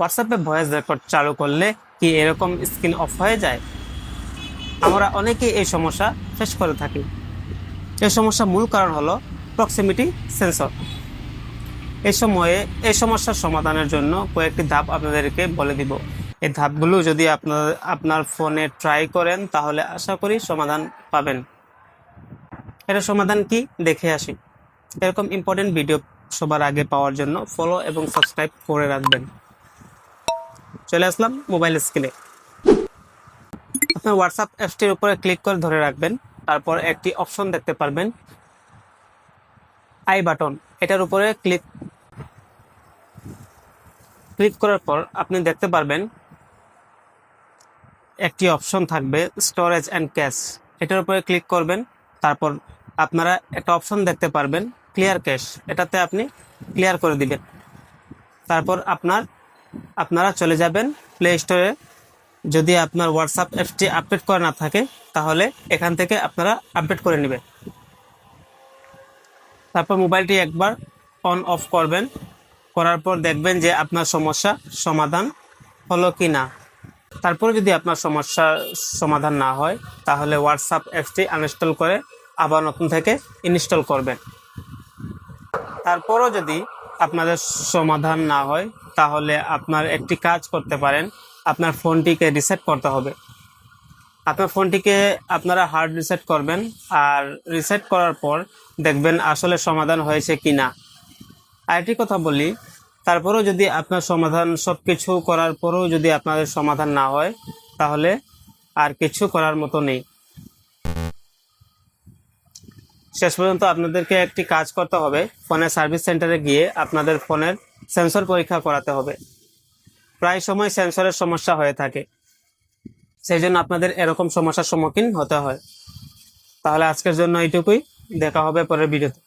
হোয়াটসঅ্যাপে voice record চালু করলে কি এরকম স্ক্রিন অফ হয়ে যায়? আমরা অনেকেই এই সমস্যা ফেস করে থাকি। এই সমস্যার মূল কারণ হলো প্রক্সিমিটি সেন্সর। এই সমস্যার সমাধানের জন্য কয়েকটি ধাপ আপনাদেরকে বলে দিব। এই ধাপগুলো যদি আপনার ফোনে ট্রাই করেন তাহলে আশা করি সমাধান পাবেন। এটা সমাধান কি দেখে আসি। এরকম ইম্পর্টেন্ট ভিডিও সবার আগে পাওয়ার জন্য ফলো এবং সাবস্ক্রাইব করে রাখবেন। চলে আসলাম মোবাইল স্ক্রিনে। আপনার হোয়াটসঅ্যাপ অ্যাপসটির উপরে ক্লিক করে ধরে রাখবেন। তারপর একটি অপশন দেখতে পারবেন, আই বাটন। এটার উপরে ক্লিক করার পর আপনি দেখতে পারবেন একটি অপশন থাকবে, স্টোরেজ অ্যান্ড ক্যাশ। এটার উপরে ক্লিক করবেন। তারপর আপনারা একটা অপশন দেখতে পারবেন, ক্লিয়ার ক্যাশ। এটাতে আপনি ক্লিয়ার করে দিবেন। তারপর আপনারা চলে যাবেন প্লে স্টোরে। যদি আপনার হোয়াটসঅ্যাপ অ্যাপসটি আপডেট করা না থাকে তাহলে এখান থেকে আপনারা আপডেট করে নেবেন। তারপর মোবাইলটি একবার অন অফ করবেন। করার পর দেখবেন যে আপনার সমস্যা সমাধান হলো কি না। তারপরে যদি আপনার সমস্যার সমাধান না হয় তাহলে হোয়াটসঅ্যাপ অ্যাপসটি আনইনস্টল করে আবার নতুন থেকে ইনস্টল করবেন। তারপরও যদি আপনাদের সমাধান না হয় তাহলে আপনার একটি কাজ করতে পারেন, আপনার ফোনটিকে রিসেট করতে হবে। আপনার ফোনটিকে আপনারা হার্ড রিসেট করবেন, আর রিসেট করার পর দেখবেন আসলে সমাধান হয়েছে কি না। আরেকটি কথা বলি, তারপরেও যদি আপনার সমাধান সব কিছু করার পরেও যদি আপনাদের সমাধান না হয় তাহলে আর কিছু করার মতো নেই। শেষ পর্যন্ত আপনাদেরকে একটি কাজ করতে হবে, ফোনের সার্ভিস সেন্টারে গিয়ে আপনাদের ফোনের সেন্সর পরীক্ষা করাতে হবে। প্রায় সময় সেন্সরের সমস্যা হয়ে থাকে, সেই জন্য আপনাদের এরকম সমস্যার সম্মুখীন হতে হয়। তাহলে আজকের জন্য এইটুকুই, দেখা হবে পরের ভিডিওতে।